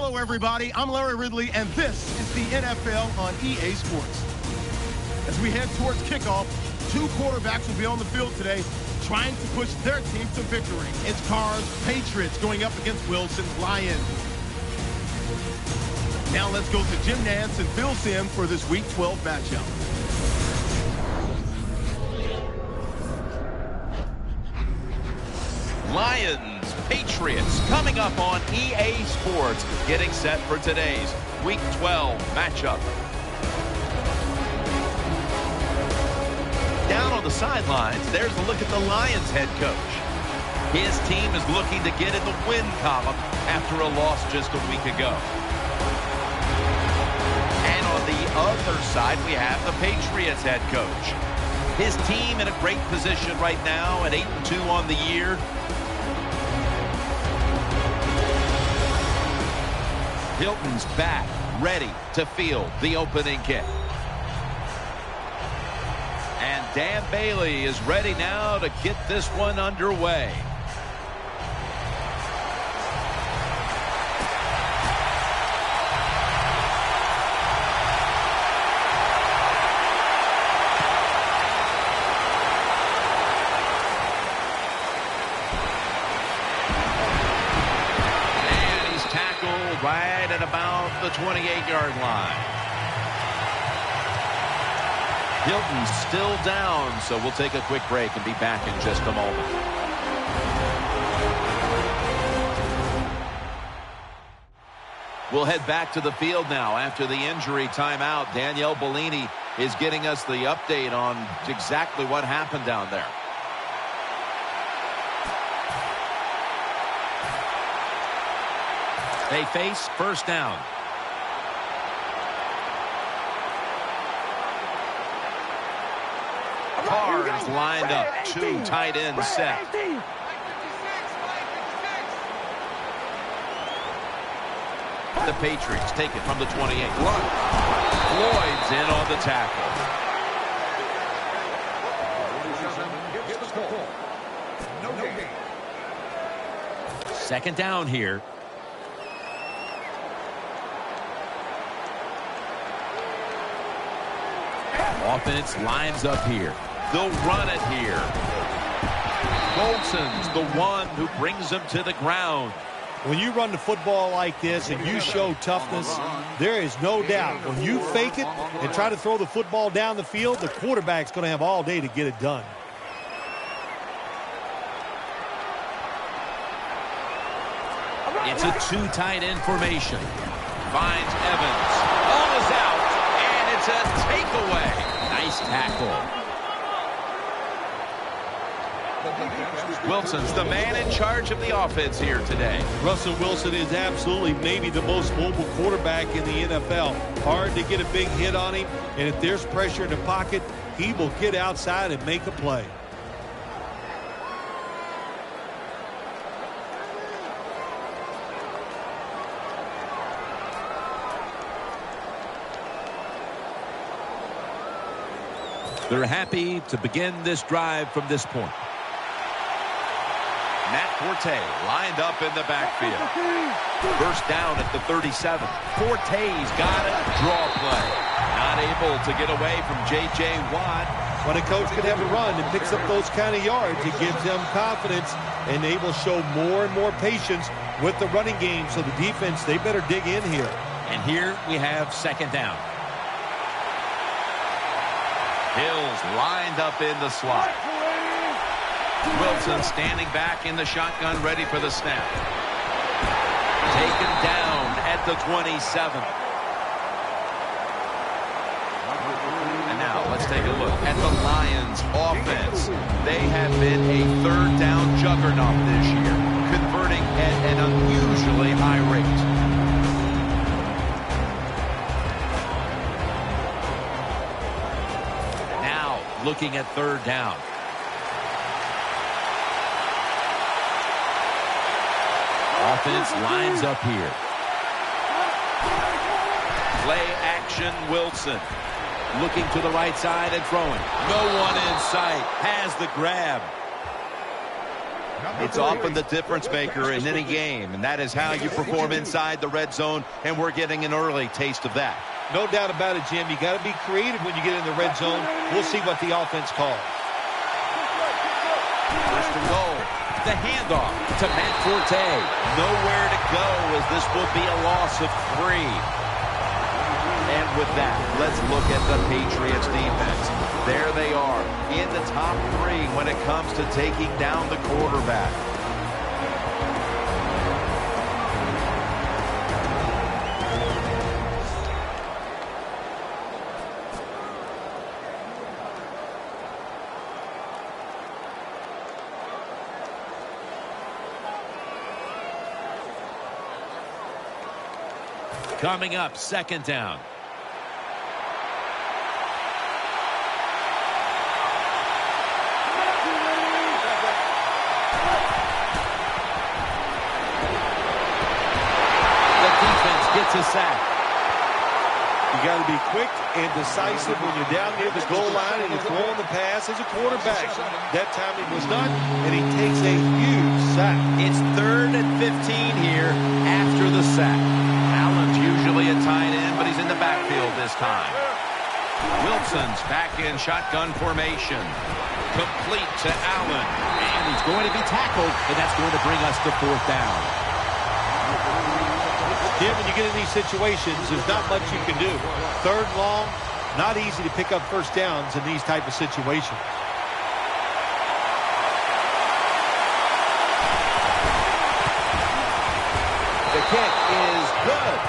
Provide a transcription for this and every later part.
Hello, everybody. I'm Larry Ridley, and this is the NFL on EA Sports. As we head towards kickoff, two quarterbacks will be on the field today trying to push their team to victory. It's Carr's Patriots going up against Wilson's Lions. Now let's go to Jim Nantz and Phil Simms for this Week 12 matchup. Lions, Patriots, coming up on EA Sports, getting set for today's Week 12 matchup. Down on the sidelines, there's a look at the Lions head coach. His team is looking to get in the win column after a loss just a week ago. And on the other side, we have the Patriots head coach. His team in a great position right now at 8-2 on the year. Hilton's back, ready to field the opening kick. And Dan Bailey is ready now to get this one underway. And he's tackled right at about the 28-yard line. Hilton's still down, so we'll take a quick break and be back in just a moment. We'll head back to the field now after the injury timeout. Danielle Bellini is getting us the update on exactly what happened down there. They face first down. Carr's lined up, two tight ends set. The Patriots take it from the 28. Floyd's in on the tackle. Second down here. Offense lines up here. They'll run it here. Golson's the one who brings them to the ground. When you run the football like this and you show toughness, there is no doubt when you fake it and try to throw the football down the field, the quarterback's going to have all day to get it done. It's a two tight end formation. Finds Evans. Ball is out, and it's a takeaway. Nice tackle. Wilson's the man in charge of the offense here today. Russell Wilson is absolutely maybe the most mobile quarterback in the NFL. Hard to get a big hit on him, and if there's pressure in the pocket, he will get outside and make a play. They're happy to begin this drive from this point. Matt Forte lined up in the backfield. First down at the 37. Forte's got it. Draw play. Not able to get away from J.J. Watt. When a coach can have a run and picks up those kind of yards, it gives them confidence, and they will show more and more patience with the running game. So the defense, they better dig in here. And here we have second down. Hill's lined up in the slot. Wilson standing back in the shotgun, ready for the snap. Taken down at the 27. And now let's take a look at the Lions offense. They have been a third down juggernaut this year, converting at an unusually high rate. Now looking at third down. Offense lines up here. Play action, Wilson. Looking to the right side and throwing. No one in sight. Has the grab. It's often the difference maker in any game, and that is how you perform inside the red zone, and we're getting an early taste of that. No doubt about it, Jim. You got to be creative when you get in the red zone. We'll see what the offense calls. First and goal. The handoff to Matt Forte. Nowhere to go, as this will be a loss of 3. And with that, let's look at the Patriots defense. There they are, in the top 3 when it comes to taking down the quarterback. Coming up, second down. Gets a sack. You got to be quick and decisive when you're down near the goal line and you're throwing the pass as a quarterback. That time it was done, and he takes a huge sack. It's 3rd and 15 here after the sack. Allen's usually a tight end, but he's in the backfield this time. Wilson's back in shotgun formation. Complete to Allen. And he's going to be tackled, and that's going to bring us to 4th down. Jim, when you get in these situations, there's not much you can do. 3rd long, not easy to pick up first downs in these type of situations. The kick is good.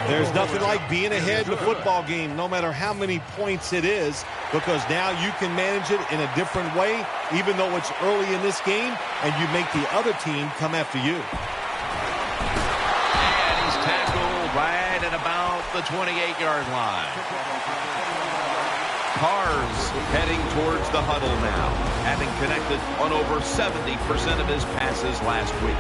There's nothing like being ahead in a football game, no matter how many points it is, because now you can manage it in a different way, even though it's early in this game, and you make the other team come after you. And he's tackled right at about the 28-yard line. Carr's heading towards the huddle now, having connected on over 70% of his passes last week.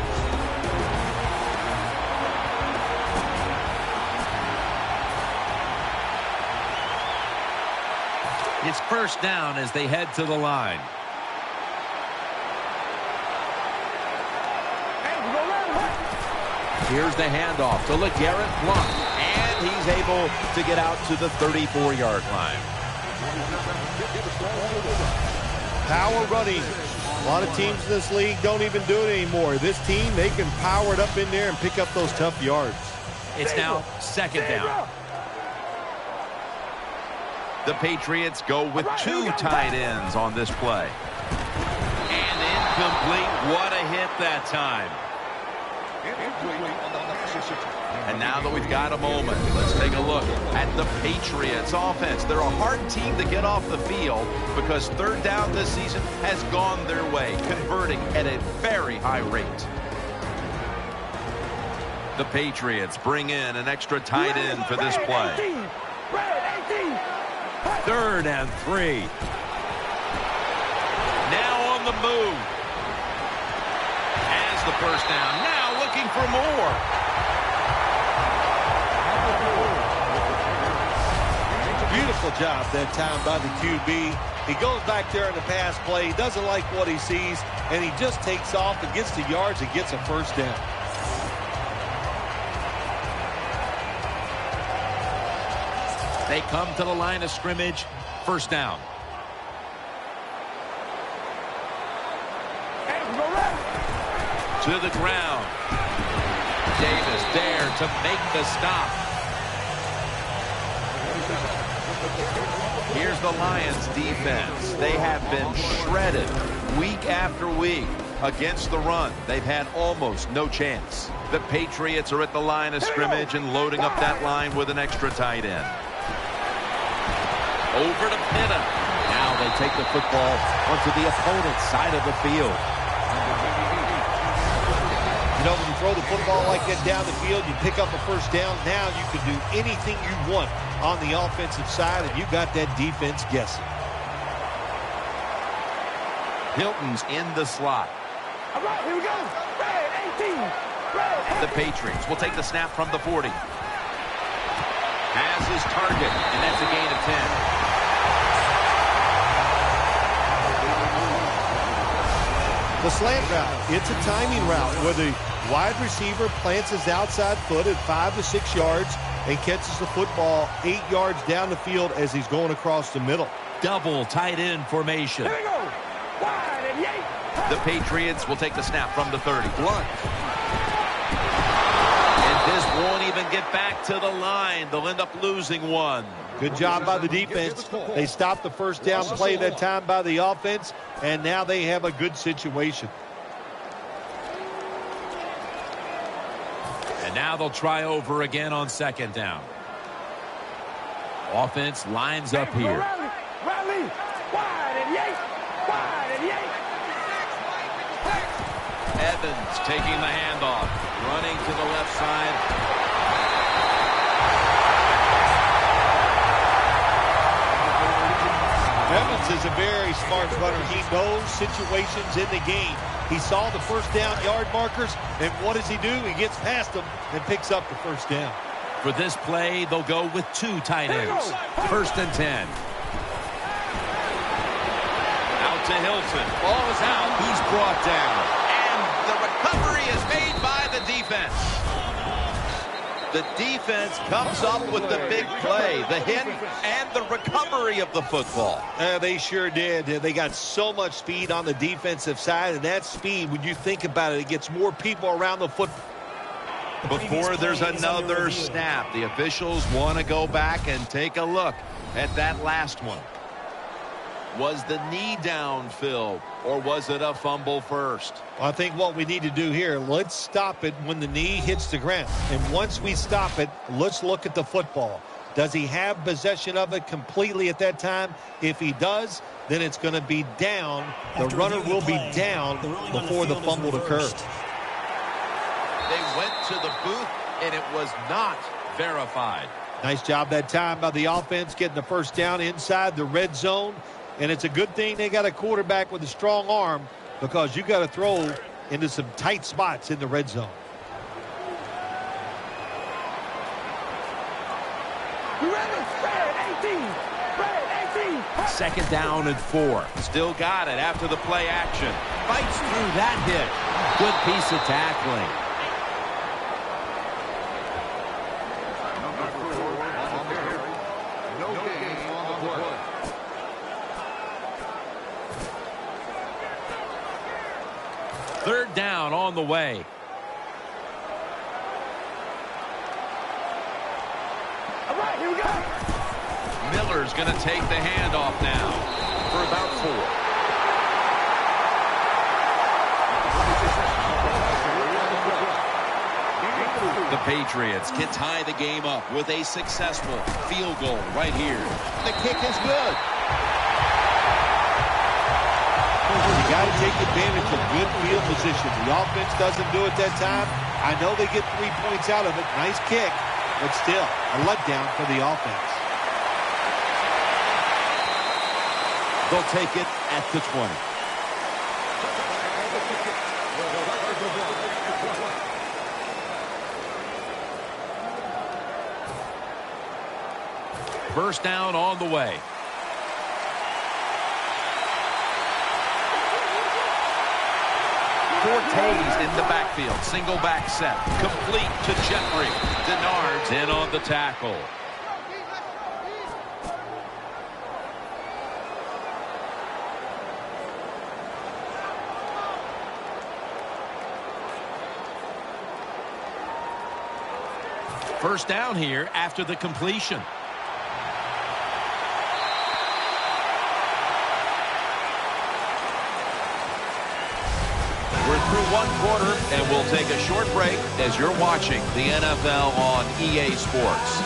It's first down as they head to the line. Here's the handoff to LeGarrette Blount, and he's able to get out to the 34-yard line. Power running. A lot of teams in this league don't even do it anymore. This team, they can power it up in there and pick up those tough yards. It's now second down. The Patriots go with 2 tight ends on this play. And incomplete. What a hit that time. And now that we've got a moment, let's take a look at the Patriots offense. They're a hard team to get off the field because 3rd down this season has gone their way, converting at a very high rate. The Patriots bring in an extra tight end for this play. 3rd and 3. Now on the move. Has the first down. Now looking for more. Beautiful job that time by the QB. He goes back there in the pass play, doesn't like what he sees, and he just takes off and gets the yards and gets a first down. They come to the line of scrimmage. First down. To the ground. Davis there to make the stop. Here's the Lions defense. They have been shredded week after week against the run. They've had almost no chance. The Patriots are at the line of scrimmage and loading up that line with an extra tight end. Over to Pinna. Now they take the football onto the opponent's side of the field. You know, when you throw the football like that down the field, you pick up a first down. Now you can do anything you want on the offensive side, and you got that defense guessing. Hilton's in the slot. All right, here we go. Red 18. Red 18. The Patriots will take the snap from the 40. Has his target, and that's a gain of 10. The slant route, it's a timing route where the wide receiver plants his outside foot at 5 to 6 yards and catches the football 8 yards down the field as he's going across the middle. Double tight end formation. Here we go. Wide and yank. The Patriots will take the snap from the 30. Blunt. And this won't even get back to the line. They'll end up losing one. Good job by the defense. They stopped the first down play that time by the offense, and now they have a good situation. And now they'll try over again on second down. Offense lines up here. Riley. Wide and yank. Wide and yank. Evans taking the handoff. Running to the left side. Evans is a very smart runner. He knows situations in the game. He saw the first down yard markers, and what does he do? He gets past them and picks up the first down. For this play, they'll go with 2 tight ends. First and 10. Out to Hilton. Ball is out. He's brought down. And the recovery is made by the defense. The defense comes up with the big play, the hit, and the recovery of the football. They sure did. They got so much speed on the defensive side, and that speed, when you think about it, it gets more people around the football. Before there's another snap, the officials want to go back and take a look at that last one. Was the knee down, Phil, or was it a fumble first? I think what we need to do here, let's stop it when the knee hits the ground. And once we stop it, let's look at the football. Does he have possession of it completely at that time? If he does, then it's going to be down. The runner will be down before the fumble occurs. They went to the booth, and it was not verified. Nice job that time by the offense getting the first down inside the red zone. And it's a good thing they got a quarterback with a strong arm, because you got to throw into some tight spots in the red zone. Second down and 4. Still got it after the play action. Fights through that hit. Good piece of tackling. Third down on the way. All right, here we go. Miller's going to take the handoff now for about 4. The Patriots can tie the game up with a successful field goal right here. The kick is good. You got to take advantage of good field position. The offense doesn't do it that time. I know they get 3 points out of it. Nice kick, but still a letdown for the offense. They'll take it at the 20. First down on the way. Forte's in the backfield. Single back set. Complete to Jeffrey. Denard's in on the tackle. First down here after the completion. We're through one quarter, and we'll take a short break as you're watching the NFL on EA Sports.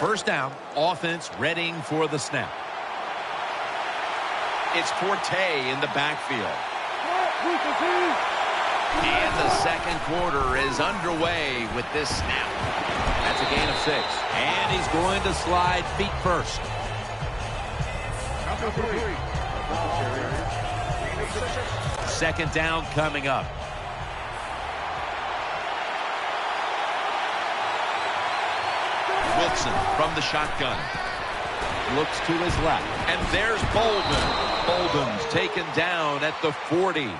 First down, offense readying for the snap. It's Forte in the backfield. And the second quarter is underway with this snap. That's a gain of 6. And he's going to slide feet first. Second down coming up. Wilson from the shotgun. Looks to his left. And there's Bolden. Bolden's taken down at the 40.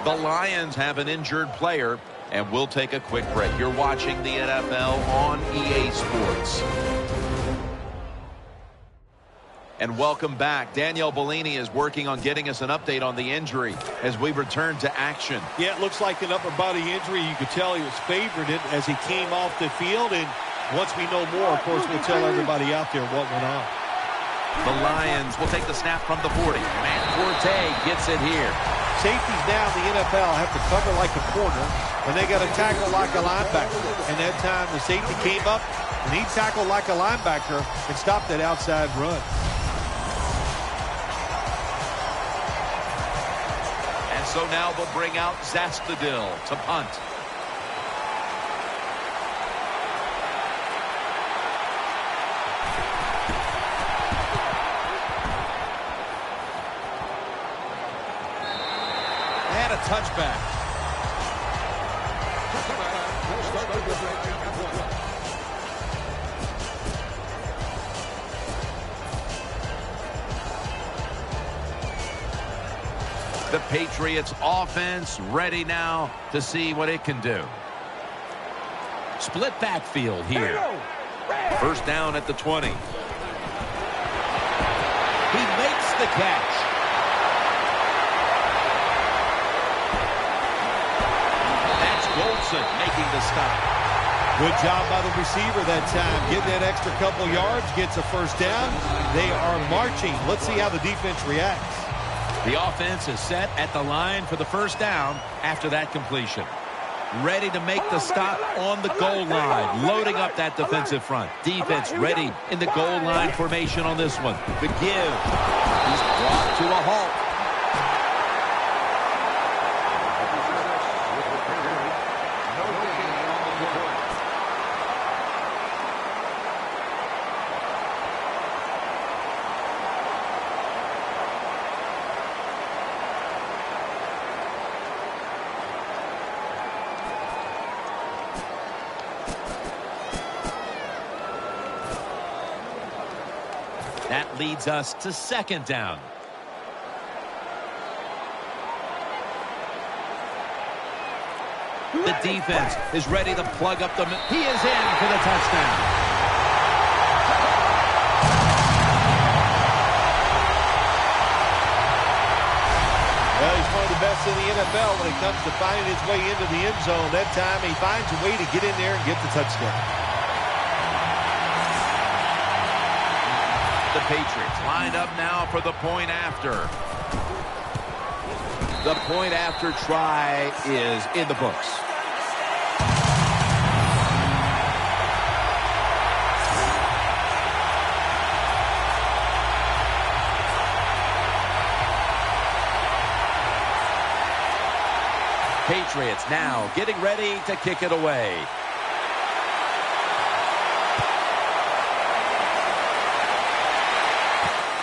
The Lions have an injured player, and we'll take a quick break. You're watching the NFL on EA Sports. And welcome back. Danielle Bellini is working on getting us an update on the injury as we return to action. Yeah, it looks like an upper body injury. You could tell he was favored it as he came off the field. And once we know more, of course, we'll tell everybody out there what went on. The Lions will take the snap from the 40. Matt Forte gets it here. Safeties now in the NFL have to cover like a corner, and they got to tackle like a linebacker. And that time the safety came up, and he tackled like a linebacker and stopped that outside run. And so now they'll bring out Zastadil to punt. And a touchback. The Patriots offense ready now to see what it can do. Split backfield here. First down at the 20. He makes the catch. That's Golson making the stop. Good job by the receiver that time. Getting that extra couple yards, gets a first down. They are marching. Let's see how the defense reacts. The offense is set at the line for the first down after that completion. Ready to make the stop on the goal line. Loading up that defensive front. Defense ready in the goal line formation on this one. The give. He's brought to a halt. That leads us to second down. The defense is ready to plug up the... He is in for the touchdown. Well, he's one of the best in the NFL when it comes to finding his way into the end zone. That time he finds a way to get in there and get the touchdown. The Patriots lined up now for the point after. The point after try is in the books. Patriots now getting ready to kick it away.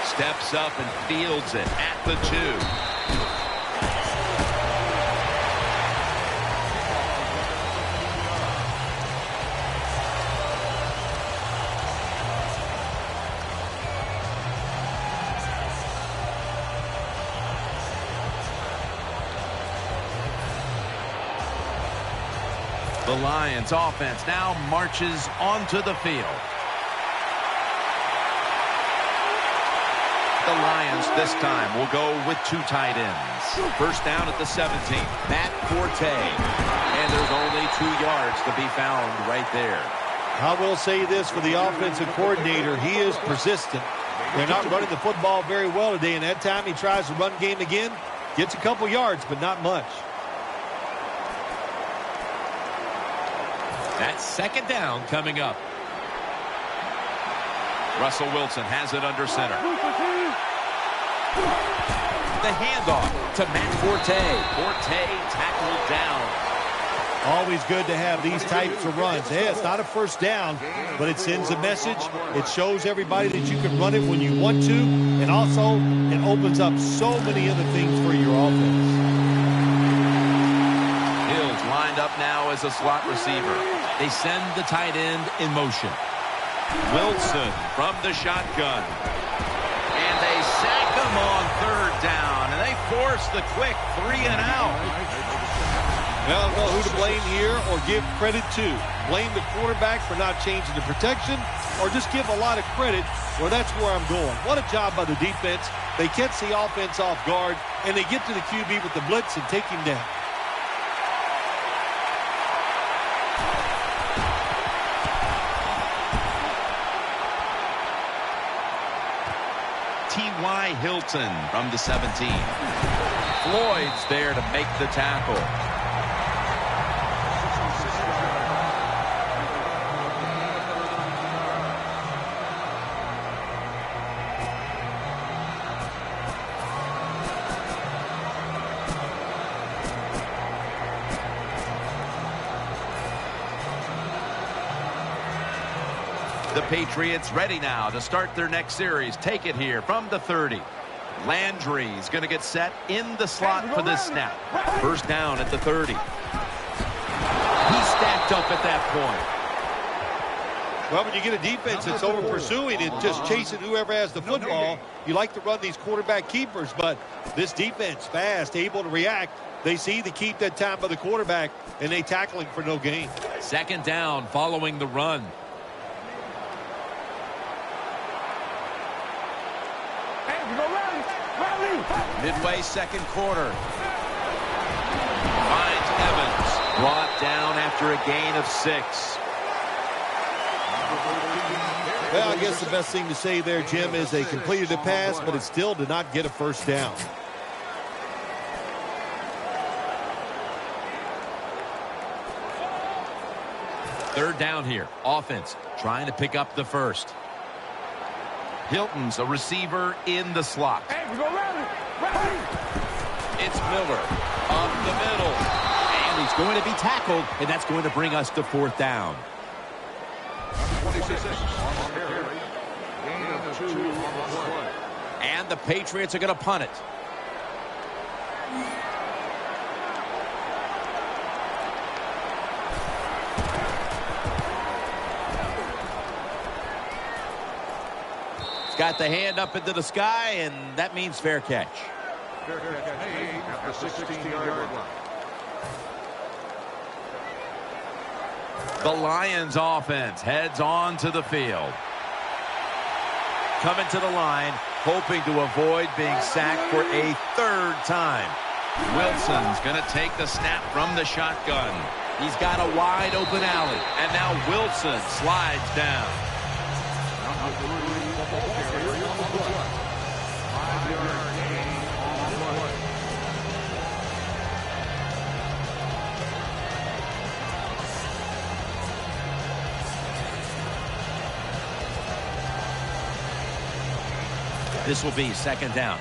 Steps up and fields it at the 2. The Lions offense now marches onto the field. The Lions this time will go with 2 tight ends. First down at the 17. Matt Forte. And there's only 2 yards to be found right there. I will say this for the offensive coordinator. He is persistent. They're not running the football very well today, and that time he tries the run game again. Gets a couple yards, but not much. That's second down coming up. Russell Wilson has it under center. The handoff to Matt Forte. Forte tackled down. Always good to have these types of runs. Hey, it's not a first down, but it sends a message. It shows everybody that you can run it when you want to, and also it opens up so many other things for your offense. Hills lined up now as a slot receiver. They send the tight end in motion. Wilson from the shotgun. And they sack him on third down. And they force the quick 3 and out. Well, I don't know who to blame here or give credit to. Blame the quarterback for not changing the protection, or just give a lot of credit where that's where I'm going. What a job by the defense. They catch the offense off guard, and they get to the QB with the blitz and take him down. T.Y. Hilton from the 17. Floyd's there to make the tackle. The Patriots ready now to start their next series. Take it here from the 30. Landry's going to get set in the slot for this snap. First down at the 30. He's stacked up at that point. Well, when you get a defense that's over pursuing and just chasing whoever has the football, you like to run these quarterback keepers, but this defense fast, able to react. They see the keep that time by the quarterback, and they tackle him for no gain. Second down following the run. Midway second quarter. Finds Evans. Brought down after a gain of 6. Well, I guess the best thing to say there, Jim, is they completed a pass, but it still did not get a first down. Third down here. Offense trying to pick up the first. Hilton's a receiver in the slot. Hey, we go rally. It's Miller up the middle. And he's going to be tackled, and that's going to bring us to fourth down. 26. And the Patriots are going to punt it. Got the hand up into the sky, and that means fair catch. At the 16-yard line. The Lions offense heads on to the field. Coming to the line, hoping to avoid being sacked for a third time. Wilson's going to take the snap from the shotgun. He's got a wide open alley. And now Wilson slides down. This will be second down.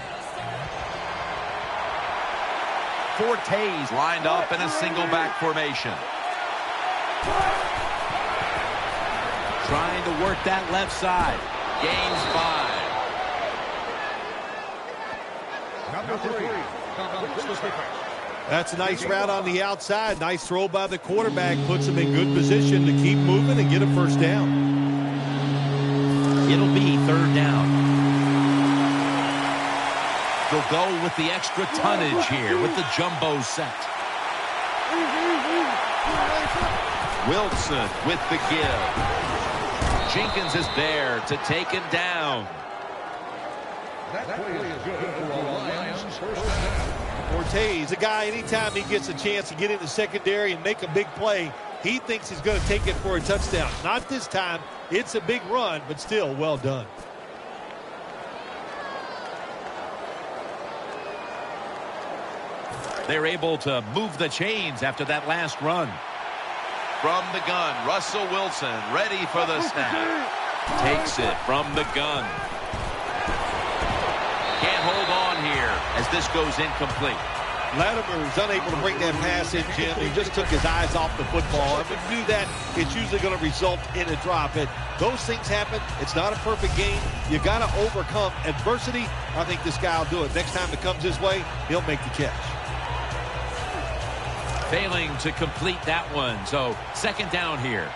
Fortes lined up in a single back formation. Trying to work that left side. Gains 5. That's a nice route on the outside. Nice throw by the quarterback. Puts him in good position to keep moving and get a first down. It'll be third down. They'll go with the extra tonnage here with the jumbo set. Wilson with the give. Jenkins is there to take him down. That play is good for the Lions. First down. Fortes, a guy, anytime he gets a chance to get in the secondary and make a big play, he thinks he's going to take it for a touchdown. Not this time. It's a big run, but still well done. They're able to move the chains after that last run. From the gun, Russell Wilson ready for the snap. Takes it from the gun. Can't hold on here as this goes incomplete. Latimer's unable to bring that pass in, Jim. He just took his eyes off the football. If you do that, it's usually going to result in a drop. Those things happen. It's not a perfect game. You got to overcome adversity. I think this guy will do it. Next time it comes his way, he'll make the catch. Failing to complete that one. So second down here.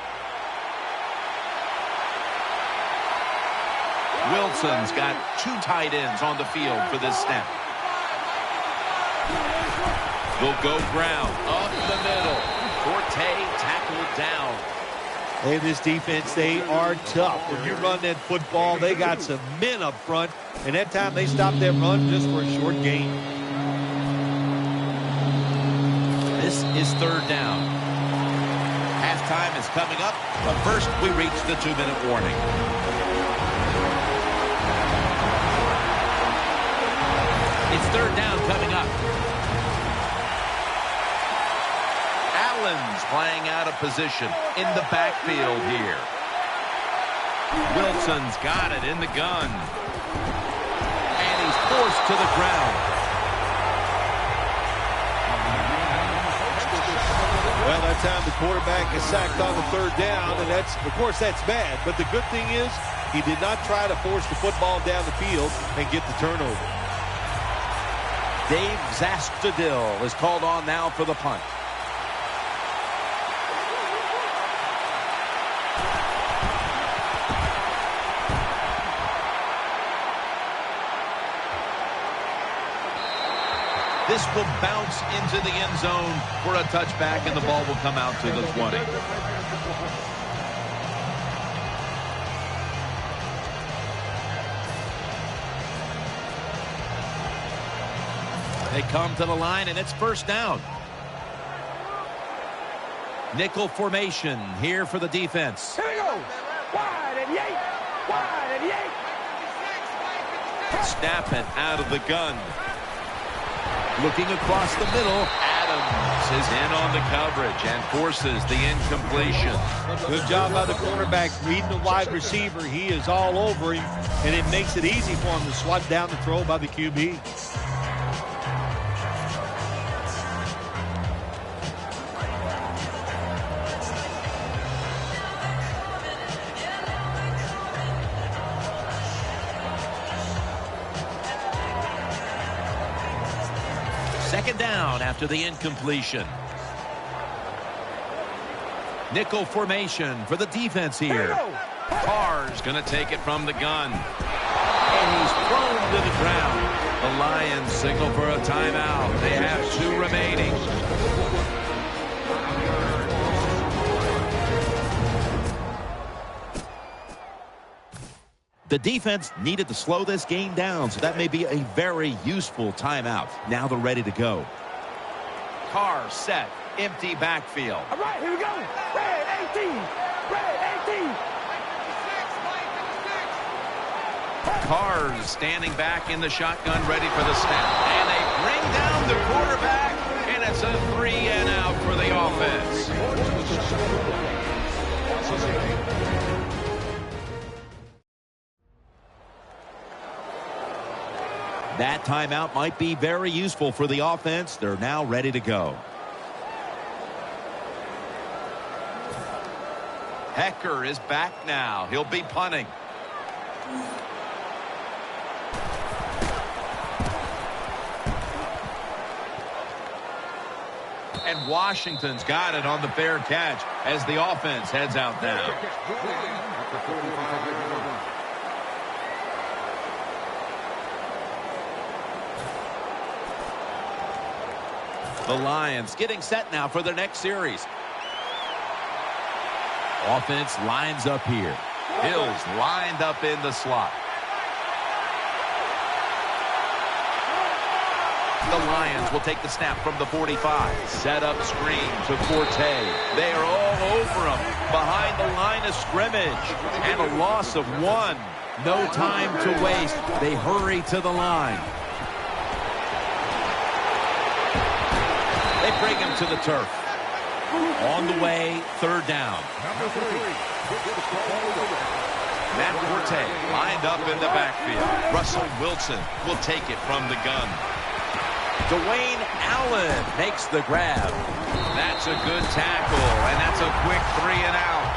Wilson's got 2 tight ends on the field for this snap. Will go ground up the middle. Forte tackled down. Hey, this defense, they are tough. When you run that football, they got some men up front, and that time they stopped that run just for a short gain. This is third down. Halftime is coming up, but first we reach the 2-minute warning. It's third down coming up. Allen's playing out of position in the backfield here. Wilson's got it in the gun. And he's forced to the ground. Well, that time the quarterback is sacked on the third down, and that's, of course, that's bad. But the good thing is he did not try to force the football down the field and get the turnover. Dave Zastudil is called on now for the punt. This will bounce into the end zone for a touchback, and the ball will come out to the 20. They come to the line, and it's first down. Nickel formation here for the defense. Here we go. Wide and yank. Wide and yank. Snap it out of the gun. Looking across the middle, Adams is in on the coverage and forces the incompletion. Good job by the quarterback reading the wide receiver. He is all over him, and it makes it easy for him to swat down the throw by the QB. Second down after the incompletion. Nickel formation for the defense here. Carr's going to take it from the gun. And he's thrown to the ground. The Lions signal for a timeout. They have 2 remaining. The defense needed to slow this game down, so that may be a very useful timeout. Now they're ready to go. Carr set, empty backfield. All right, here we go. Red 18. Red 18. Carr's standing back in the shotgun, ready for the snap. And they bring down the quarterback, and it's a 3-and-out for the offense. That timeout might be very useful for the offense. They're now ready to go. Hecker is back now. He'll be punting. And Washington's got it on the fair catch as the offense heads out now. The Lions getting set now for their next series. Offense lines up here. Hill's lined up in the slot. The Lions will take the snap from the 45. Set up screen to Forte. They are all over him behind the line of scrimmage. And a loss of 1. No time to waste. They hurry to the line. They bring him to the turf. On the way, third down. Matt Forte lined up in the backfield. Russell Wilson will take it from the gun. Dwayne Allen makes the grab. That's a good tackle, and that's a quick 3-and-out.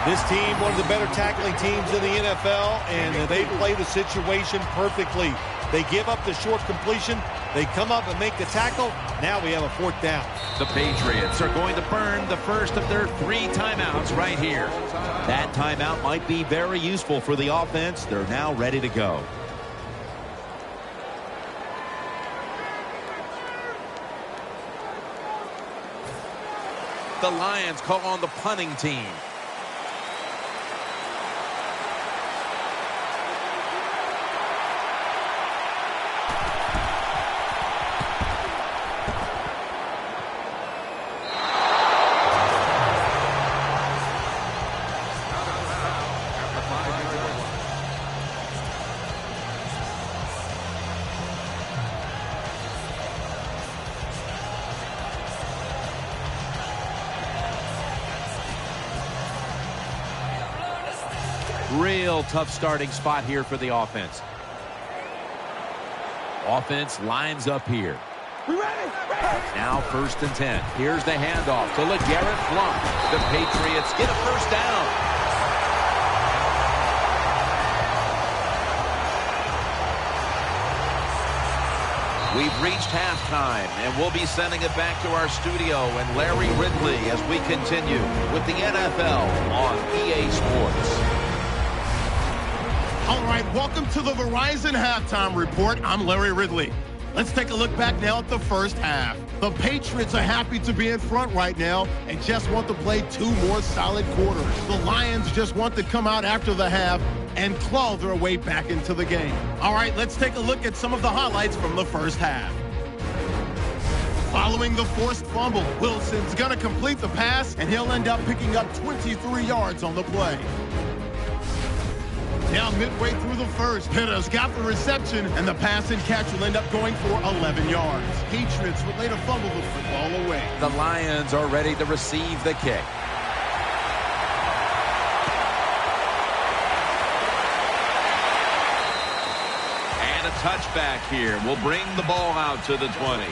This team, one of the better tackling teams in the NFL, and they play the situation perfectly. They give up the short completion. They come up and make the tackle. Now we have a 4th down. The Patriots are going to burn the first of their 3 timeouts right here. That timeout might be very useful for the offense. They're now ready to go. The Lions call on the punting team. Real tough starting spot here for the offense. Offense lines up here. Now 1st and 10. Here's the handoff to LeGarrette Blount. The Patriots get a 1st down. We've reached halftime, and we'll be sending it back to our studio and Larry Ridley as we continue with the NFL on EA Sports. All right, welcome to the Verizon Halftime Report. I'm Larry Ridley. Let's take a look back now at the first half. The Patriots are happy to be in front right now and just want to play 2 more solid quarters. The Lions just want to come out after the half and claw their way back into the game. All right, let's take a look at some of the highlights from the first half. Following the forced fumble, Wilson's going to complete the pass, and he'll end up picking up 23 yards on the play. Now midway through the first, Pitta's got the reception, and the pass and catch will end up going for 11 yards. Patriots would later fumble the football away. The Lions are ready to receive the kick. And a touchback here will bring the ball out to the 20.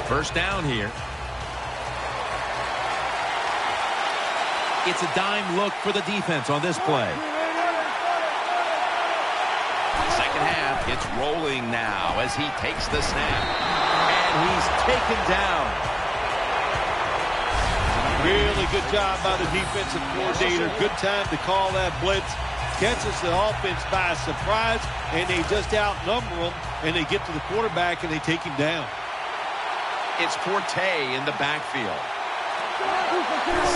First down here. It's a dime look for the defense on this play. Second half gets rolling now as he takes the snap. And he's taken down. Really good job by the defensive coordinator. Good time to call that blitz. Catches the offense by surprise, and they just outnumber them, and they get to the quarterback, and they take him down. It's Forte in the backfield.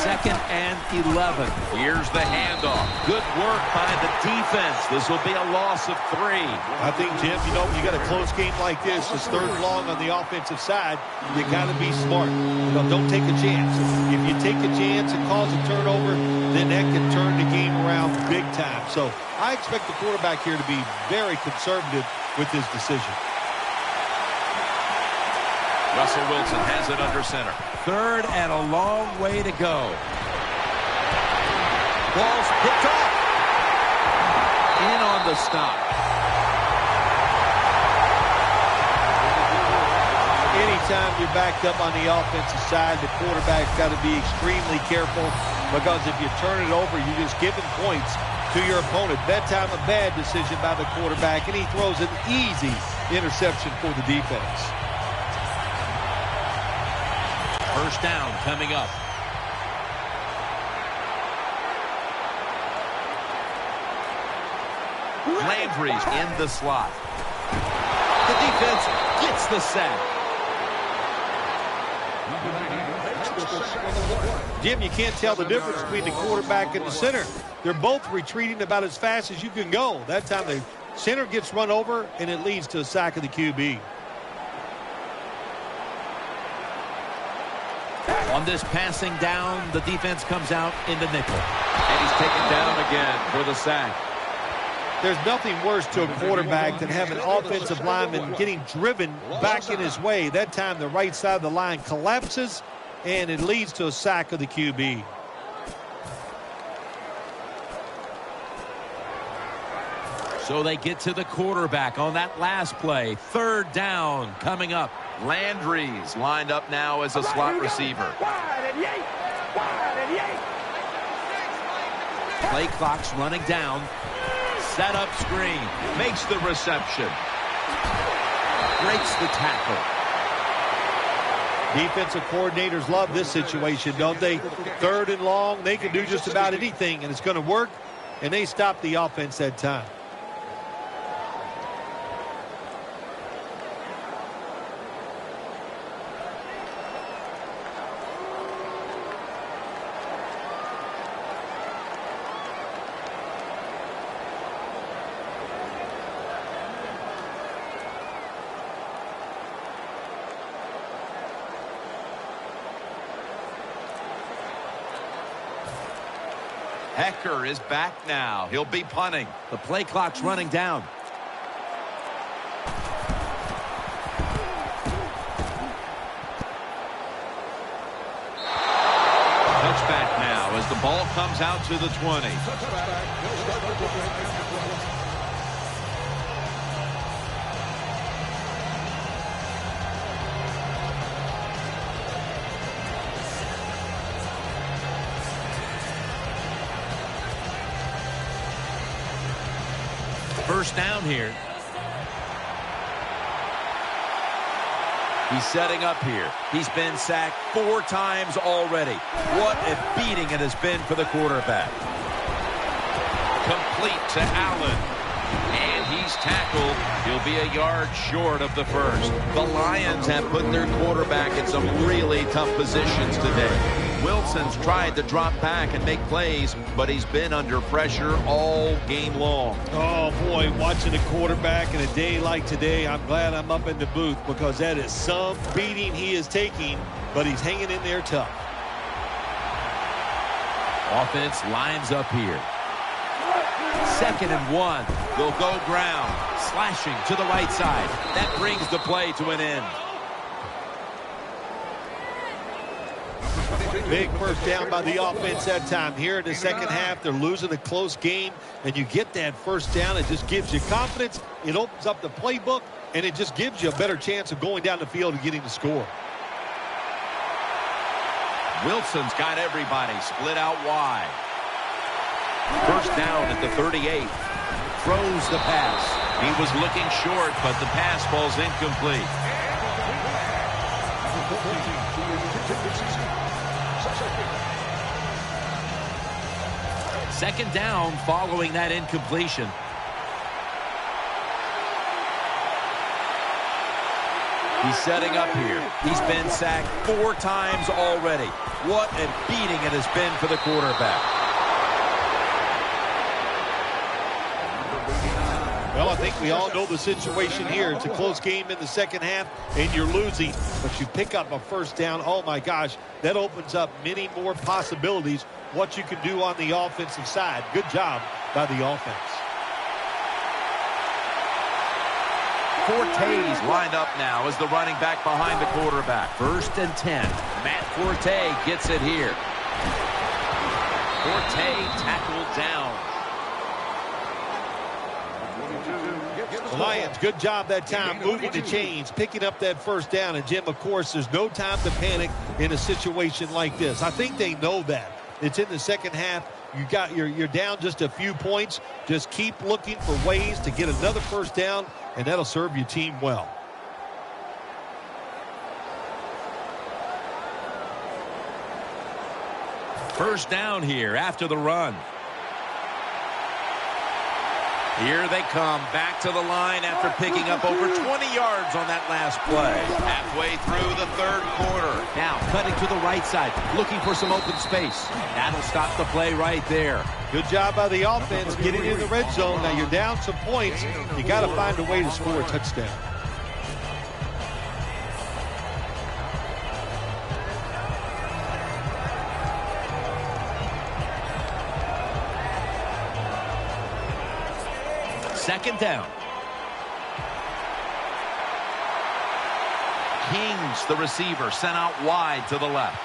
2nd and 11. Here's the handoff. Good work by the defense. This will be a loss of 3. I think, Jim, you got a close game like this. It's 3rd and long on the offensive side. You got to be smart. Don't take a chance. If you take a chance and cause a turnover, then that can turn the game around big time. So I expect the quarterback here to be very conservative with his decision. Russell Wilson has it under center. 3rd and a long way to go. Ball's picked off. In on the stop. Anytime you're backed up on the offensive side, the quarterback's got to be extremely careful, because if you turn it over, you're just giving points to your opponent. That time a bad decision by the quarterback, and he throws an easy interception for the defense. First down coming up. Landry's in the slot. The defense gets the sack. Jim, you can't tell the difference between the quarterback and the center. They're both retreating about as fast as you can go. That time the center gets run over, and it leads to a sack of the QB. On this passing down, the defense comes out in the nickel. And he's taken down again for the sack. There's nothing worse to a quarterback than having an offensive lineman getting driven back in his way. That time the right side of the line collapses, and it leads to a sack of the QB. So they get to the quarterback on that last play. 3rd down coming up. Landry's lined up now as a slot receiver. Play clock's running down. Set up screen. Makes the reception. Breaks the tackle. Defensive coordinators love this situation, don't they? 3rd and long, they can do just about anything, and it's going to work, and they stop the offense that time. Hecker is back now. He'll be punting. The play clock's running down. Touchback now as the ball comes out to the 20. First down here. He's setting up here. He's been sacked 4 times already. What a beating it has been for the quarterback. Complete to Allen. And he's tackled. He'll be a yard short of the first. The Lions have put their quarterback in some really tough positions today. Wilson's tried to drop back and make plays, but he's been under pressure all game long. Oh, boy, watching a quarterback in a day like today, I'm glad I'm up in the booth because that is some beating he is taking, but he's hanging in there tough. Offense lines up here. 2nd and 1. They'll go ground. Slashing to the right side. That brings the play to an end. Big first down by the offense that time. Here in the second half, they're losing a close game, and you get that first down. It just gives you confidence. It opens up the playbook, and it just gives you a better chance of going down the field and getting the score. Wilson's got everybody split out wide. First down at the 38. Throws the pass. He was looking short, but the pass falls incomplete. Second down following that incompletion. He's setting up here. He's been sacked 4 times already. What a beating it has been for the quarterback. Well, I think we all know the situation here. It's a close game in the second half, and you're losing, but you pick up a first down. Oh, my gosh, that opens up many more possibilities what you can do on the offensive side. Good job by the offense. Forte's lined up now as the running back behind the quarterback. 1st and 10. Matt Forte gets it here. Forte tackled down. The Lions, good job that time moving the chains, picking up that first down. And, Jim, of course, there's no time to panic in a situation like this. I think they know that. It's in the second half. You're down just a few points. Just keep looking for ways to get another first down, and that'll serve your team well. First down here after the run. Here they come back to the line after picking up over 20 yards on that last play. Halfway through the 3rd quarter. Now cutting to the right side, looking for some open space. That'll stop the play right there. Good job by the offense getting in the red zone. Now you're down some points. You got to find a way to score a touchdown. Second down. Kings, the receiver, sent out wide to the left.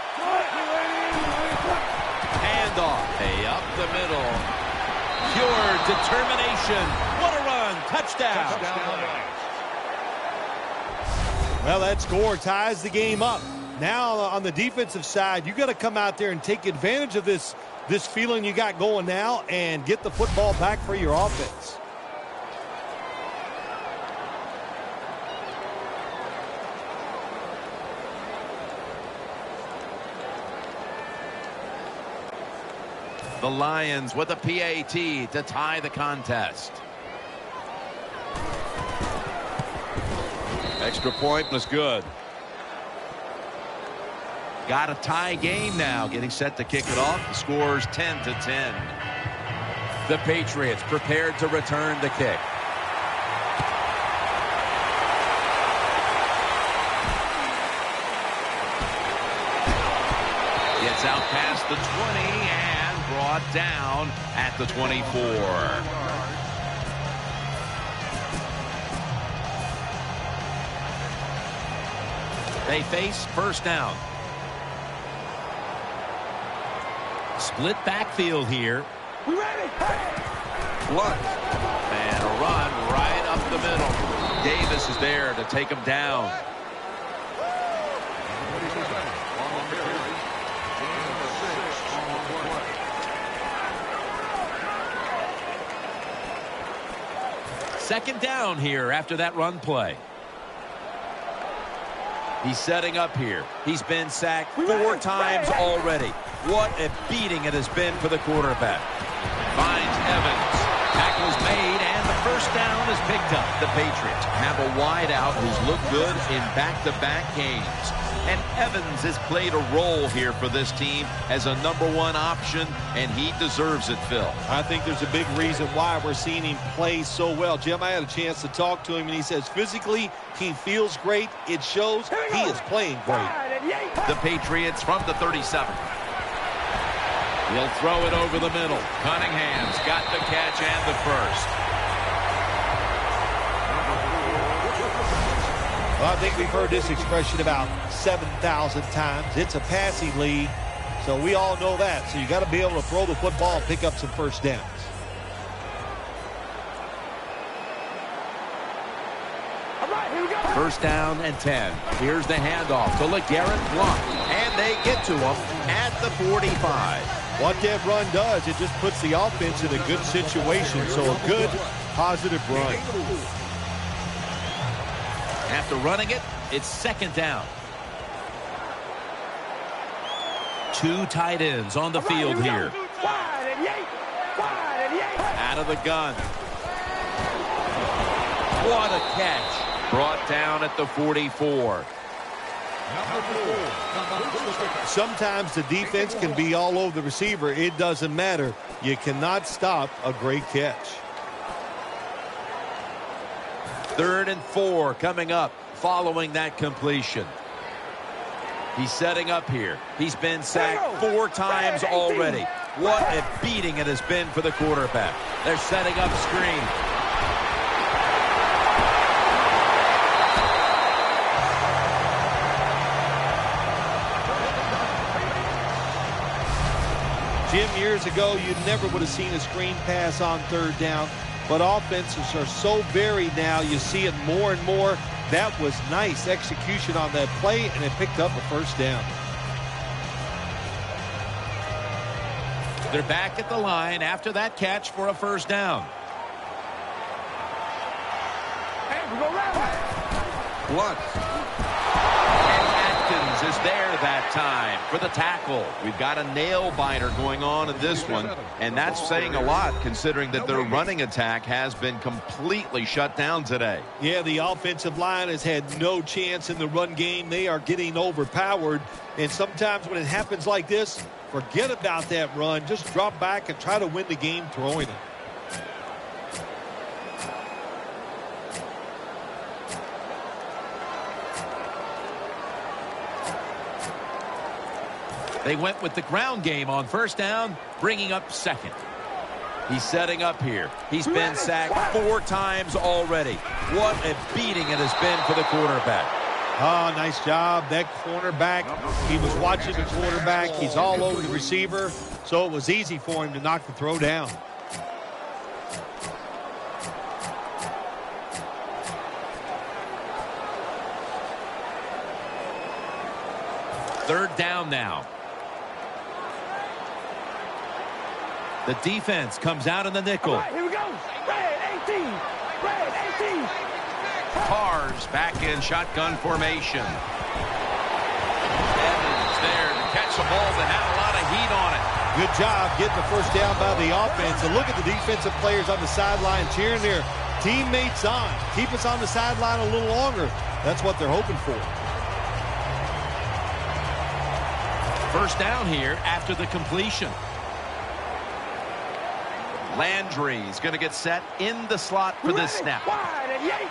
Handoff. Up the middle. Pure determination. What a run. Touchdown. Well, that score ties the game up. Now on the defensive side, you got to come out there and take advantage of this this feeling you got going now and get the football back for your offense. The Lions with a PAT to tie the contest. Extra point was good. Got a tie game now, getting set to kick it off. The score's 10-10. The Patriots prepared to return the kick. Gets out past the 20 and brought down at the 24. They face first down. Split backfield here. We ready? Blunt. And a run right up the middle. Davis is there to take him down. Second down here after that run play. He's setting up here. He's been sacked 4 times already. What a beating it has been for the quarterback. Finds Evans. Tackle's made, and the first down is picked up. The Patriots have a wideout who's looked good in back-to-back games. And Evans has played a role here for this team as a #1 option, and he deserves it, Phil. I think there's a big reason why we're seeing him play so well. Jim, I had a chance to talk to him, and he says physically he feels great. It shows he is playing great. The Patriots from the 37. He'll throw it over the middle. Cunningham's got the catch and the first. Well, I think we've heard this expression about 7,000 times. It's a passing league, so we all know that. So you got to be able to throw the football and pick up some first downs. All right, here we go. First down and 10. Here's the handoff to LeGarrette Blount. And they get to him at the 45. What that run does, it just puts the offense in a good situation. So a good, positive run. After running it, it's second down. 2 tight ends on the field here. Wide and yay. Wide and yay. Out of the gun. What a catch. Brought down at the 44. Sometimes the defense can be all over the receiver. It doesn't matter. You cannot stop a great catch. 3rd and 4 coming up following that completion. He's setting up here. He's been sacked 4 times already. What a beating it has been for the quarterback. They're setting up screen. Jim, years ago, you never would have seen a screen pass on 3rd down. But offenses are so varied now, you see it more and more. That was nice execution on that play, and it picked up a first down. They're back at the line after that catch for a first down. Hey, we go round. Blunt. And Atkins is there that time for the tackle. We've got a nail-biter going on in this one, and that's saying a lot considering that their running attack has been completely shut down today. Yeah, the offensive line has had no chance in the run game. They are getting overpowered, and sometimes when it happens like this, forget about that run. Just drop back and try to win the game throwing it. They went with the ground game on first down, bringing up second. He's setting up here. He's been sacked 4 times already. What a beating it has been for the quarterback. Oh, nice job. That cornerback, he was watching the quarterback. He's all over the receiver, so it was easy for him to knock the throw down. Third down now. The defense comes out in the nickel. All right, here we go. Red 18. Red 18. Cars back in shotgun formation. Evans there to catch the ball that had a lot of heat on it. Good job getting the first down by the offense. And look at the defensive players on the sideline cheering their teammates on. Keep us on the sideline a little longer. That's what they're hoping for. First down here after the completion. Landry's going to get set in the slot for this snap. Wide and Yates.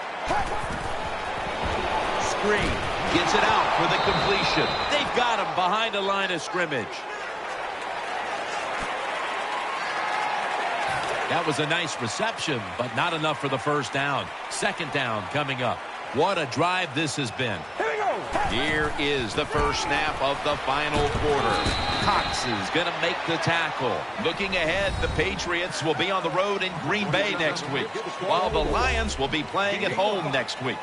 Screen. Gets it out for the completion. They've got him behind a line of scrimmage. That was a nice reception, but not enough for the first down. Second down coming up. What a drive this has been. Here we go. Here is the first snap of the final quarter. Cox is going to make the tackle. Looking ahead, the Patriots will be on the road in Green Bay next week, while the Lions will be playing at home next week.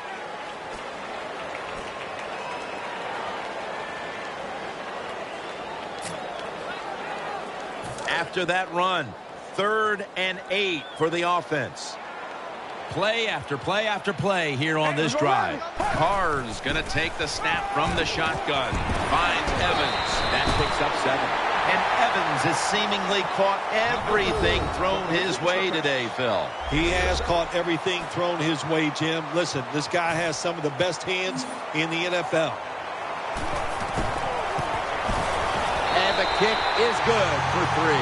After that run, 3rd and 8 for the offense. Play after play after play here on this drive. Carr's going to take the snap from the shotgun. Finds Evans. That picks up 7. And Evans has seemingly caught everything thrown his way today, Phil. He has caught everything thrown his way, Jim. Listen, this guy has some of the best hands in the NFL. And the kick is good for 3.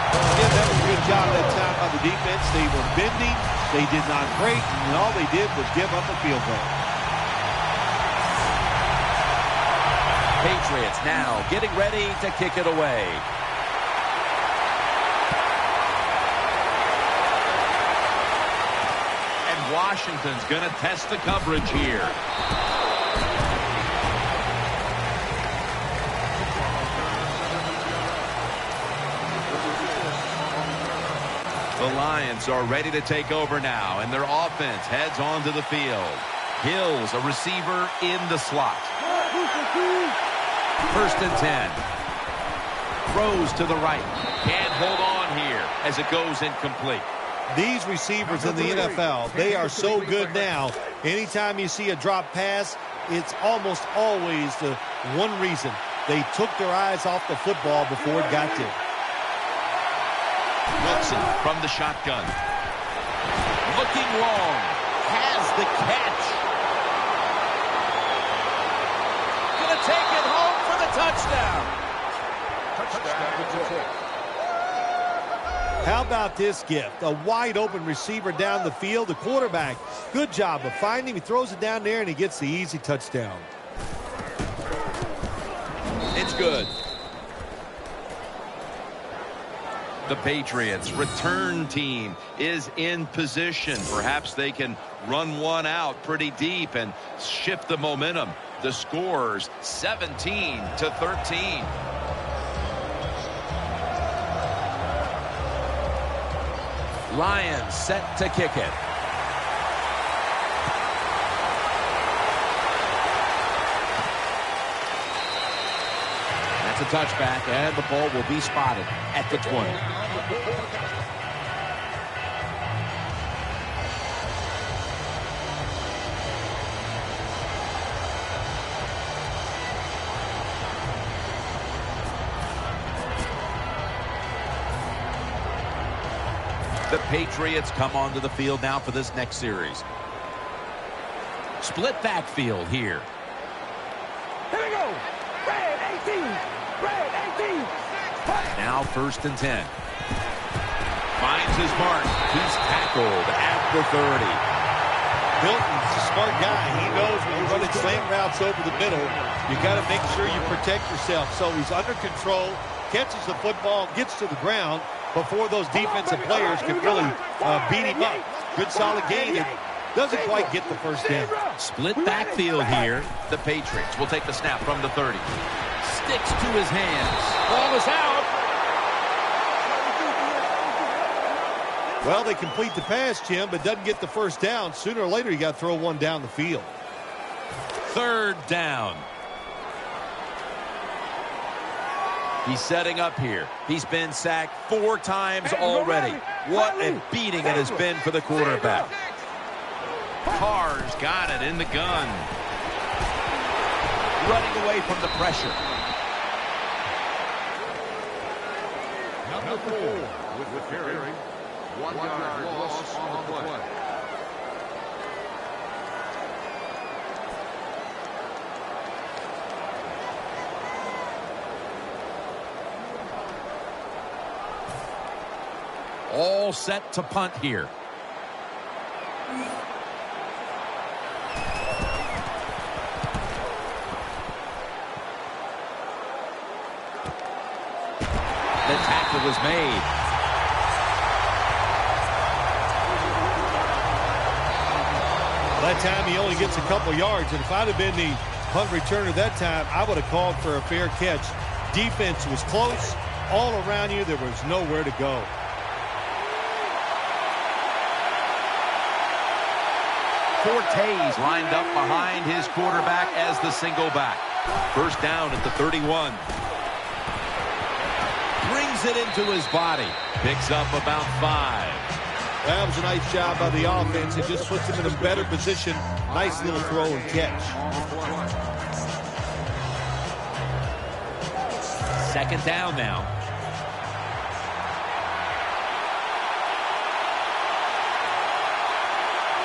Yeah, that was a good job that time by the defense. They were bending. They did not break. And all they did was give up a field goal. Patriots now getting ready to kick it away. And Washington's going to test the coverage here. The Lions are ready to take over now, and their offense heads onto the field. Hill's a receiver in the slot. 1st and 10. Throws to the right. Can't hold on here as it goes incomplete. These receivers in the NFL, they are so good now. Anytime you see a drop pass, it's almost always the one reason. They took their eyes off the football before it got there. Wilson from the shotgun. Looking long. Has the catch. Gonna take it home for the touchdown. How about this gift? A wide open receiver down the field. The quarterback, good job of finding him. He throws it down there and he gets the easy touchdown. It's good. The Patriots return team is in position. Perhaps they can run one out pretty deep and shift the momentum. The score's 17-13. Lions set to kick it. That's a touchback, and the ball will be spotted at the 20. The Patriots come onto the field now for this next series. Split backfield here. Here we go. Red 18. Red 18. Now 1st and 10. Finds his mark. He's tackled at the 30. Milton's a smart guy. He knows when you're running slant routes over the middle, you got to make sure you protect yourself. So he's under control, catches the football, gets to the ground before those defensive players can really beat him up. Good solid game. And doesn't quite get the first down. Split backfield here. The Patriots will take the snap from the 30. Sticks to his hands. Ball is out. Well, they complete the pass, Jim, but doesn't get the first down. Sooner or later, you got to throw one down the field. 3rd down. He's setting up here. He's been sacked 4 times already. What a beating it has been for the quarterback. Carr's got it in the gun. Running away from the pressure. Number 4 with the carry. 1 yard loss on the play. All set to punt here. The tackle was made. That time he only gets a couple yards, and if I'd have been the punt returner that time, I would have called for a fair catch. Defense was close. All around you, there was nowhere to go. Fortes lined up behind his quarterback as the single back. First down at the 31. Brings it into his body. Picks up about 5. That was a nice job by the offense. It just puts him in a better position. Nice little throw and catch. Second down now.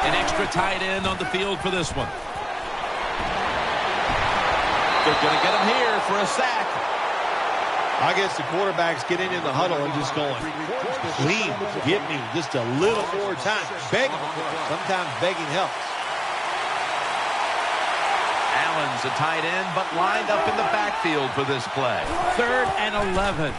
An extra tight end on the field for this one. They're going to get him here for a sack. I guess the quarterback's getting in the huddle and just going, please give me just a little more time. Begging. Sometimes begging helps. Allen's a tight end, but lined up in the backfield for this play. 3rd and 11. The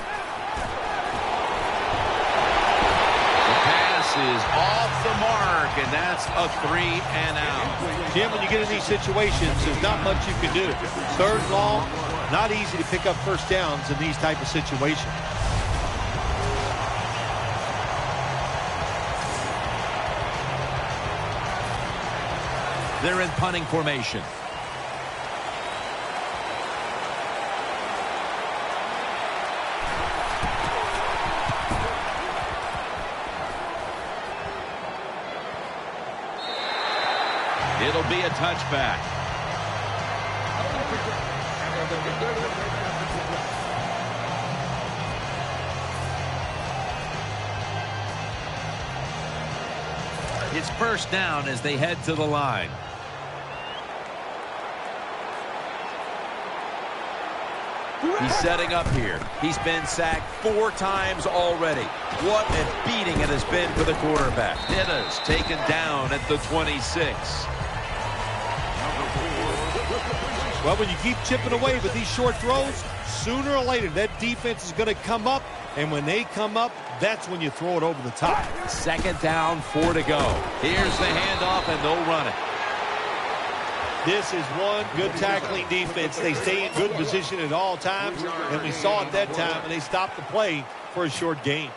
pass is off the mark, and that's a 3 and out. Jim, when you get in these situations, there's not much you can do. 3rd and long, not easy to pick up first downs in these type of situations. They're in punting formation. It'll be a touchback. It's first down as they head to the line. He's setting up here. He's been sacked 4 times already. What a beating it has been for the quarterback. Ditta's taken down at the 26. Well, when you keep chipping away with these short throws, sooner or later that defense is going to come up, and when they come up, that's when you throw it over the top. Second down, 4 to go. Here's the handoff, and they'll run it. This is one good tackling defense. They stay in good position at all times, and we saw it that time, and they stopped the play for a short gain.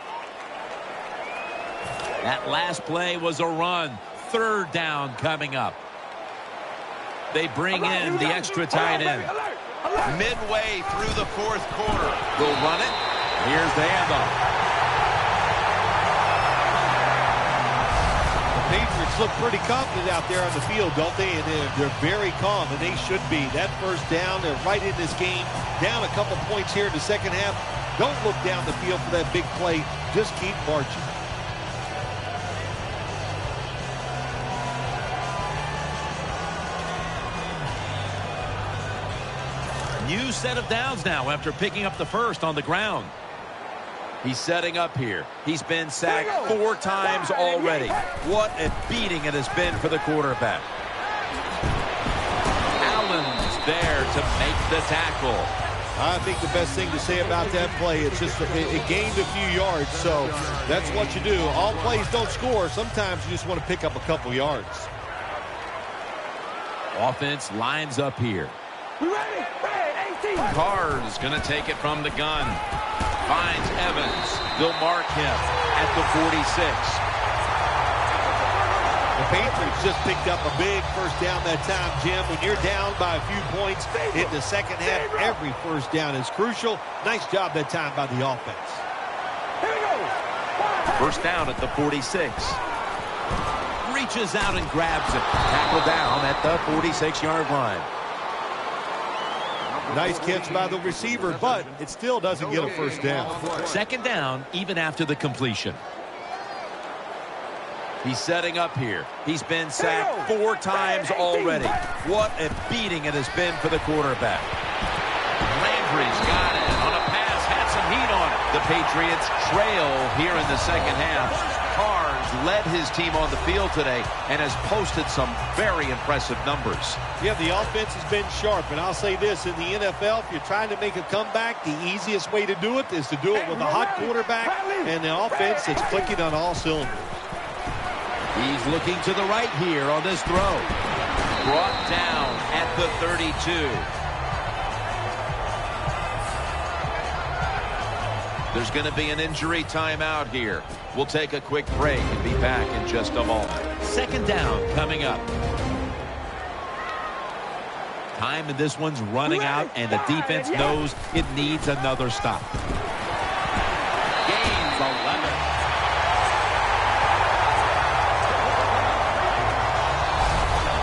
That last play was a run. 3rd down coming up. They bring in the extra tight end. Midway through the 4th quarter. They'll run it. Here's the handoff. The Patriots look pretty confident out there on the field, don't they? And they're very calm, and they should be. That first down, they're right in this game. Down a couple points here in the second half. Don't look down the field for that big play. Just keep marching. New set of downs now after picking up the first on the ground. He's setting up here. He's been sacked 4 times already. What a beating it has been for the quarterback. Allen's there to make the tackle. I think the best thing to say about that play, it's just it gained a few yards, so that's what you do. All plays don't score. Sometimes you just want to pick up a couple yards. Offense lines up here. We ready? Red 18. Carr's going to take it from the gun. Finds Evans. They'll mark him at the 46. The Patriots just picked up a big first down that time, Jim. When you're down by a few points in the second half, every first down is crucial. Nice job that time by the offense. Here we go. First down at the 46. Reaches out and grabs it. Tackle down at the 46-yard line. Nice catch by the receiver, but it still doesn't get a first down. Second down, even after the completion. He's setting up here. He's been sacked 4 times already. What a beating it has been for the quarterback. Landry's got it on a pass, had some heat on it. The Patriots trail here in the second half. Carr's led his team on the field today and has posted some very impressive numbers. Yeah, the offense has been sharp, and I'll say this, in the NFL, if you're trying to make a comeback, the easiest way to do it is to do it with a hot quarterback and the offense that's clicking on all cylinders. He's looking to the right here on this throw. Brought down at the 32. There's going to be an injury timeout here. We'll take a quick break and be back in just a moment. Second down coming up. Time in this one's running out, and the defense knows it needs another stop. Gains 11.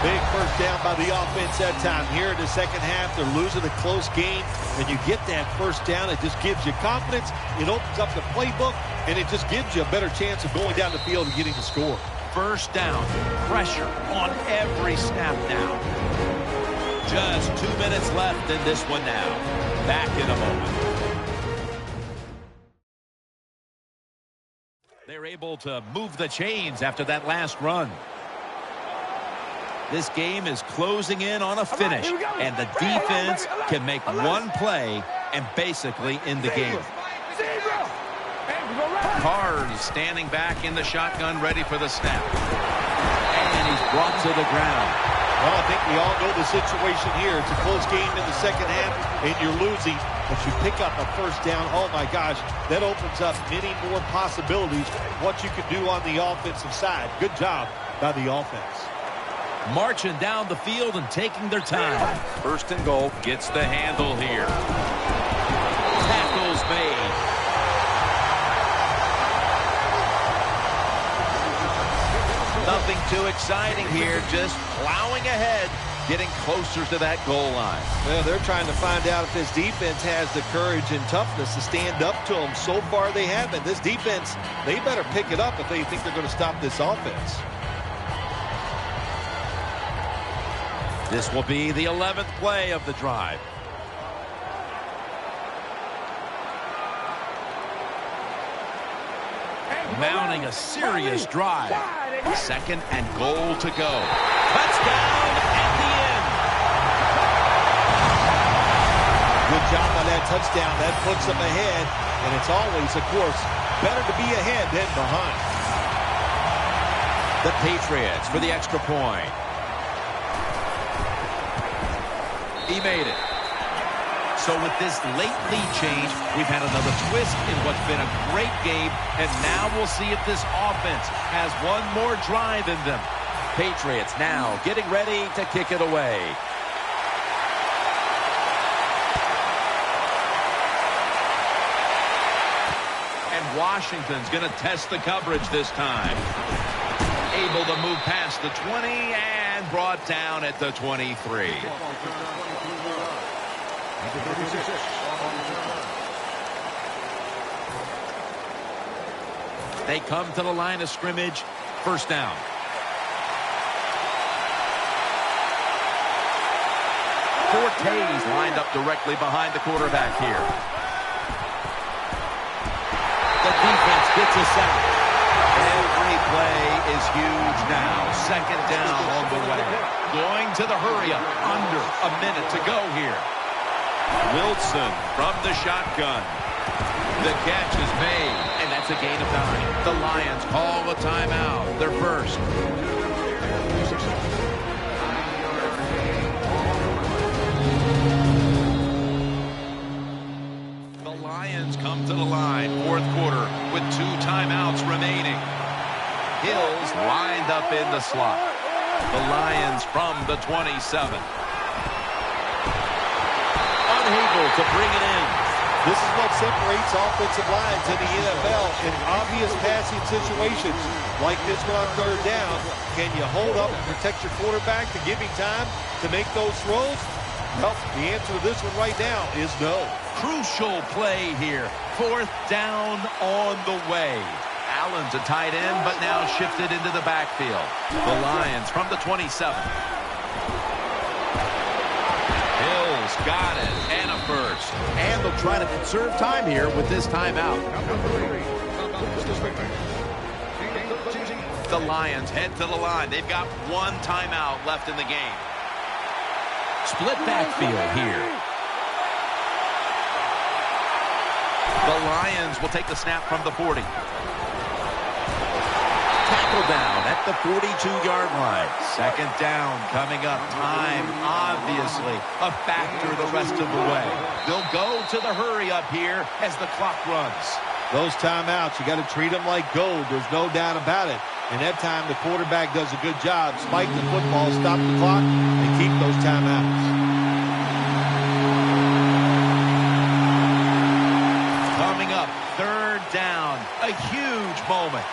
Big first down by the offense that time. Here in the second half, they're losing a close game. When you get that first down, it just gives you confidence. It opens up the playbook, and it just gives you a better chance of going down the field and getting the score. First down. Pressure on every snap now. Just 2 minutes left in this one now. Back in a moment. They're able to move the chains after that last run. This game is closing in on a finish, and the defense can make one play and basically end the game. Carr's standing back in the shotgun, ready for the snap. And he's brought to the ground. Well, I think we all know the situation here. It's a close game in the second half, and you're losing, but you pick up a first down. Oh, my gosh, that opens up many more possibilities, what you can do on the offensive side. Good job by the offense. Marching down the field and taking their time. First and goal, gets the handle here. Tackles made. Nothing too exciting here, just plowing ahead, getting closer to that goal line. Well, they're trying to find out if this defense has the courage and toughness to stand up to them. So far, they haven't. This defense, they better pick it up if they think they're going to stop this offense. This will be the 11th play of the drive. Mounting a serious drive. Second and goal to go. Touchdown at the end. Good job on that touchdown. That puts them ahead. And it's always, of course, better to be ahead than behind. The Patriots for the extra point. He made it. So with this late lead change, we've had another twist in what's been a great game, and now we'll see if this offense has one more drive in them. Patriots now getting ready to kick it away. And Washington's going to test the coverage this time. Able to move past the 20 and brought down at the 23. They come to the line of scrimmage. First down. Forte's lined up directly behind the quarterback here. The defense gets a sack. Every play is huge now. Second down on the way. Going to the hurry-up. Under a minute to go here. Wilson from the shotgun. The catch is made, and that's a gain of 9. The Lions call a timeout. They're first. The Lions come to the line, fourth quarter, with 2 timeouts remaining. Hill's lined up in the slot. The Lions from the 27. Unable to bring it in. This is what separates offensive lines in the NFL in obvious passing situations like this one on third down. Can you hold up and protect your quarterback to give him time to make those throws? Well, the answer to this one right now is no. Crucial play here. 4th down on the way. Allen's a tight end, but now shifted into the backfield. The Lions from the 27. Hill's got it, and a first. And they'll try to conserve time here with this timeout. The Lions head to the line. They've got 1 timeout left in the game. Split backfield here. The Lions will take the snap from the 40. Tackle down at the 42-yard line. 2nd down coming up. Time, obviously, a factor the rest of the way. They'll go to the hurry up here as the clock runs. Those timeouts, you got to treat them like gold. There's no doubt about it. And that time, the quarterback does a good job. Spike the football, stop the clock, and keep those timeouts. Coming up, 3rd down. A huge moment.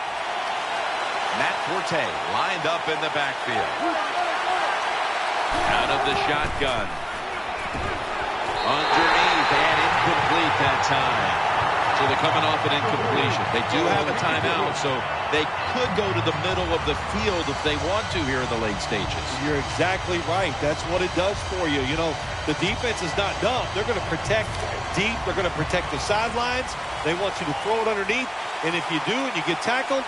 Matt Forte lined up in the backfield. Out of the shotgun. Underneath and incomplete that time. So they're coming off an incompletion. They do have a timeout, so they could go to the middle of the field if they want to here in the late stages. You're exactly right. That's what it does for you. You know, the defense is not dumb. They're going to protect deep. They're going to protect the sidelines. They want you to throw it underneath. And if you do and you get tackled,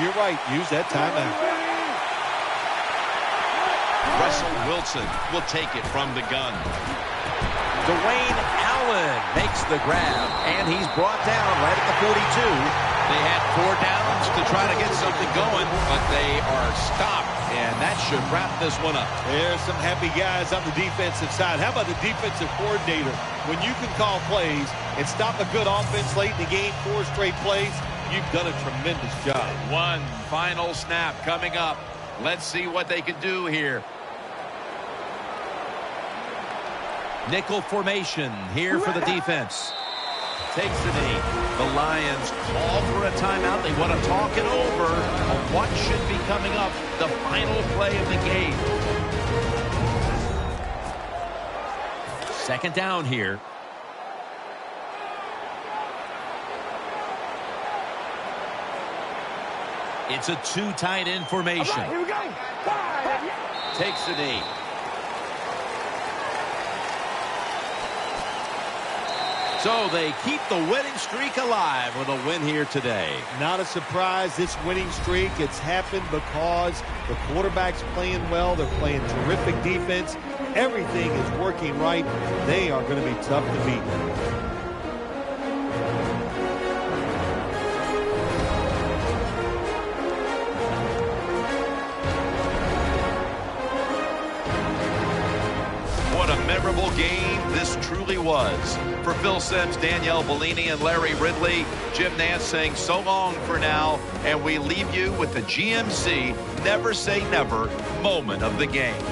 you're right. Use that timeout. Russell Wilson will take it from the gun. Dwayne Allen makes the grab, and he's brought down right at the 42. They had 4 downs to try to get something going, but they are stopped, and that should wrap this one up. There's some happy guys on the defensive side. How about the defensive coordinator? When you can call plays and stop a good offense late in the game, 4 straight plays, you've done a tremendous job. 1 final snap coming up. Let's see what they can do here. Nickel formation here for the defense. Takes the knee. The Lions call for a timeout. They want to talk it over on what should be coming up, the final play of the game. 2nd down here. It's a 2 tight end formation. Right, here we go. Takes the knee. So they keep the winning streak alive with a win here today. Not a surprise, this winning streak. It's happened because the quarterback's playing well. They're playing terrific defense. Everything is working right. They are going to be tough to beat. What a memorable game this truly was. For Phil Simms, Danielle Bellini, and Larry Ridley, Jim Nantz saying so long for now, and we leave you with the GMC Never Say Never moment of the game.